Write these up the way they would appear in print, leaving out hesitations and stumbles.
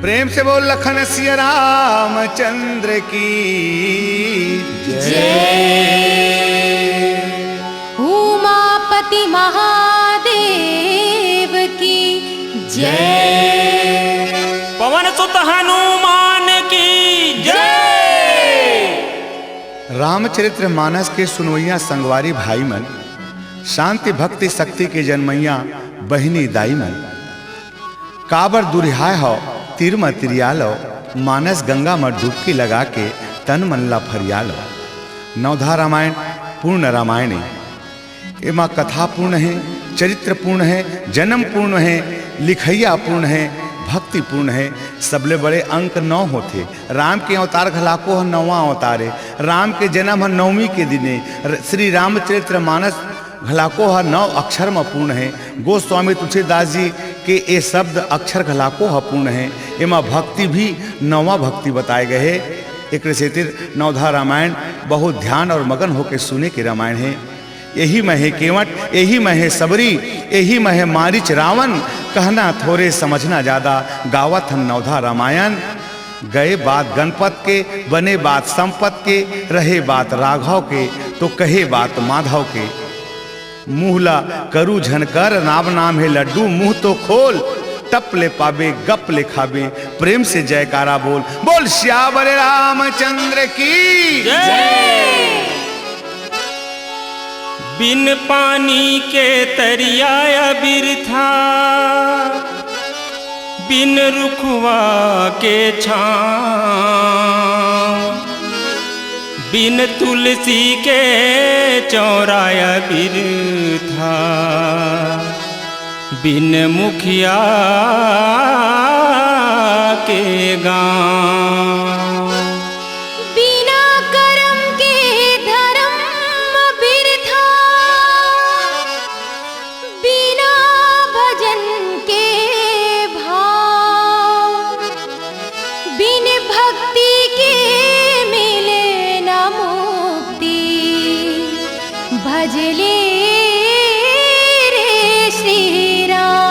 प्रेम से बोल लखन सिया रामचंद्र की जय। उमापति महादेव की जय। पवन सुत हनुमान की जय। रामचरित्र मानस के सुनवैया संगवारी भाई मन, शांति भक्ति शक्ति के जन्मैया बहिनी दाई मन, काबर दुरिहाय हो तीर म तिरियालो, मानस गंगा में डुबकी लगा के तन मन ला फरियालो। नवधा रामायण पूर्ण रामायण है। एमा कथा पूर्ण है, चरित्र पूर्ण है, जन्म पूर्ण है, लिखैया पूर्ण है, भक्ति पूर्ण है। सबले बड़े अंक 9 होते। राम के अवतार घलाको है 9वां अवतार है। राम के जन्म है 9वीं के दिने। श्री रामचरित्र मानस घलाको है 9 अक्षर में पूर्ण है। गोस्वामी तुलसीदास जी के ये शब्द अक्षर घलाको है पूर्ण है। एमा भक्ति भी 9वां भक्ति बताए गए है। एक सेतिर नवधा रामायण बहुत ध्यान और मगन होकर सुने के रामायण है। यही में है केवट, यही में है सबरी, यही में है मारिच रावण, कहना थोड़े समझना ज्यादा, गावत हम नवधा रामायण। गए बात गणपत के, बने बात संपत के, रहे बात राघव के, तो कहे बात माधव के। मुहला करू झनकर, नाम नाम है लड्डू, मुंह तो खोल, टप ले पाबे गप ले खाबे, प्रेम से जयकारा बोल, बोल श्यावर रामचंद्र की जय। बिन पानी के तरिया बिरथा, बिन रुखवा के छाँव, बिन तुलसी के चौराया बिरथा, बिन मुखिया के गाँव। बिना कर्म के धर्म बिरथा, बिना भजन के भाव, बिन भक्ति के मिले न मुक्ति, भजले रे श्री राम।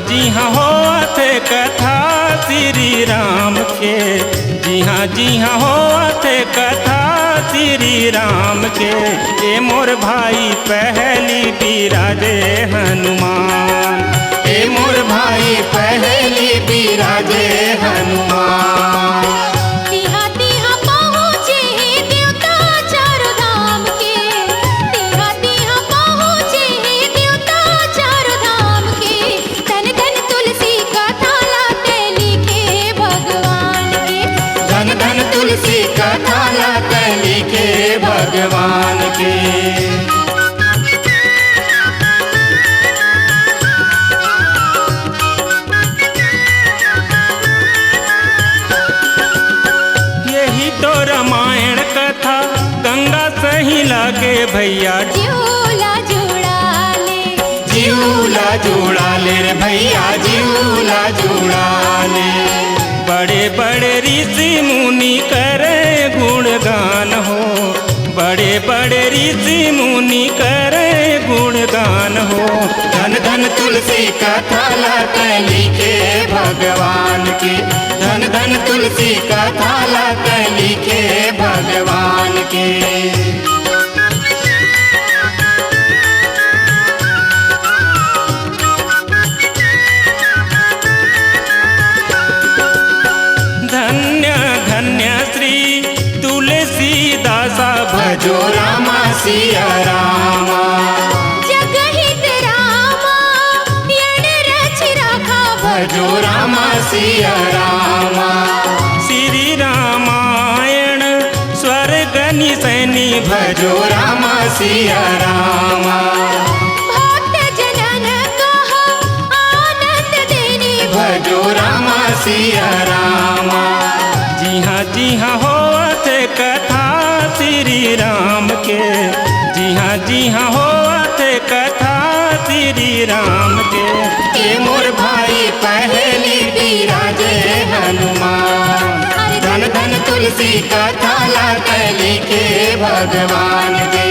जी हाँ होत कथा श्री राम के, जी हाँ होत कथा श्री राम के। ए मोर भाई पहली बिराजे हनुमान, ए मोर भाई पहली बिराजे हनुमान। तिहा तिहा पहुँचे देवता चारों धाम के, तिहा तिहा पहुँचे देवता चारों धाम के। धन धन तुलसी कथा लाते लिखे भगवान के, धन धन तुलसी कथा लाते लिखे भगवान के। यही तो रामायण कथा गंगा सही लागे भैया, झूला झूला ले, जीवला जुड़ा ले रे भैया, जीवला जुड़ा ले। बड़े बड़े ऋषि मुनि करे गुणगान हो, बड़े बड़े ऋषि मुनि करे गुणगान हो। धन धन तुलसी कथा लाते लिखे भगवान की, धन धन तुलसी कथा लाते लिखे भगवान के। धन्य धन्य श्री तुलसीदासा, भजो रामा सिया रामा। जगहित रामा यण रच राखा, भजो रामा सिया रामा। श्री रामायण स्वर्ग निसैनी, भजो रामा सिया रामा। भक्त जनन कहा आनंद देनी, भजो रामा सिया रामा। जी हाँ होत कथा श्री राम के, जी हाँ होत कथा श्री राम के। ये मोर भाई पहली बिराजे हनुमान, धन धन तुलसी कथा लाते लिखे भगवान के।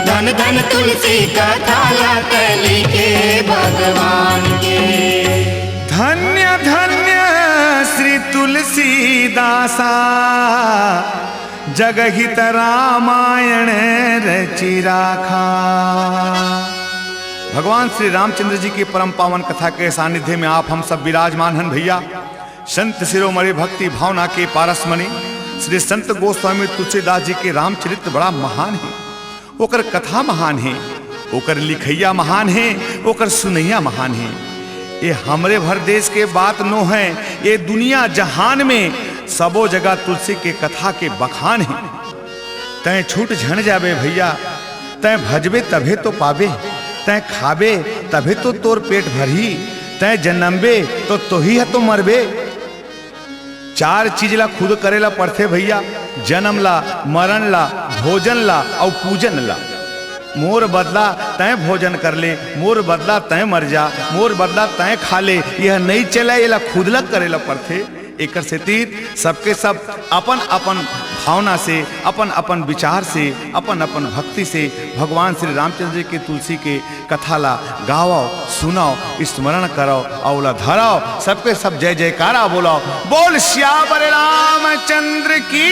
धन धन तुलसी कथा लाते लिखे भगवान के। धन्य धन्य श्री तुलसीदासा, जगहित रामायण रचि राखा। भगवान श्री रामचंद्र जी की परम पावन कथा के सानिध्य में आप हम सब विराजमान हन भैया। संत शिरोमणि भक्ति भावना के पारसमणि श्री संत गोस्वामी तुलसीदास जी के रामचरित्र बड़ा महान है। ओकर कथा महान है, ओकर लिखैया महान है, ओकर सुनैया महान है। ये हमरे भर देश के बात नो है, ये दुनिया जहान में सबो जगह तुलसी के कथा के बखान है। तय छूट झन जाबे भैया, तय भजबे तभे तो पाबे, तय खाबे तभे तो तोर पेट भरही, तय जन्मबे तो तोही है तो मरबे। चार चीज ला खुद करेला पड़थे भैया, जन्म ला, मरण ला, भोजन ला और पूजन ला। मोर बदला तय भोजन कर ले, मोर बदला तय मर जा, मोर बदला तय खा ले, यह नहीं चला, ये ला खुद ला करेला पड़थे। एकर से तीर सबके सब अपन अपन भावना से, अपन अपन विचार से, अपन अपन भक्ति से भगवान श्री रामचंद्र जी के तुलसी के कथा ला गाओ, सुनाओ, स्मरण करो और धराओ। सबके सब जय जयकारा बोलाओ। बोल श्यावर रामचंद्र की।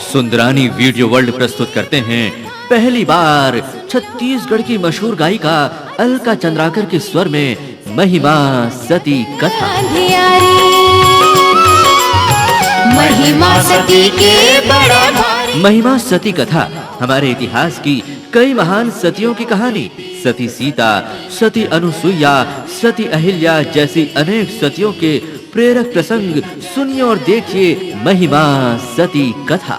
सुंदरानी वीडियो वर्ल्ड प्रस्तुत करते हैं पहली बार छत्तीसगढ़ की मशहूर गायिका अलका चंद्राकर के स्वर में महिमा सती कथा। महिमा सती के बड़ा भारी। महिमा सती कथा हमारे इतिहास की कई महान सतियों की कहानी, सती सीता, सती अनुसुईया, सती अहिल्या जैसी अनेक सतियों के प्रेरक प्रसंग सुनिए और देखिए महिमा सती कथा।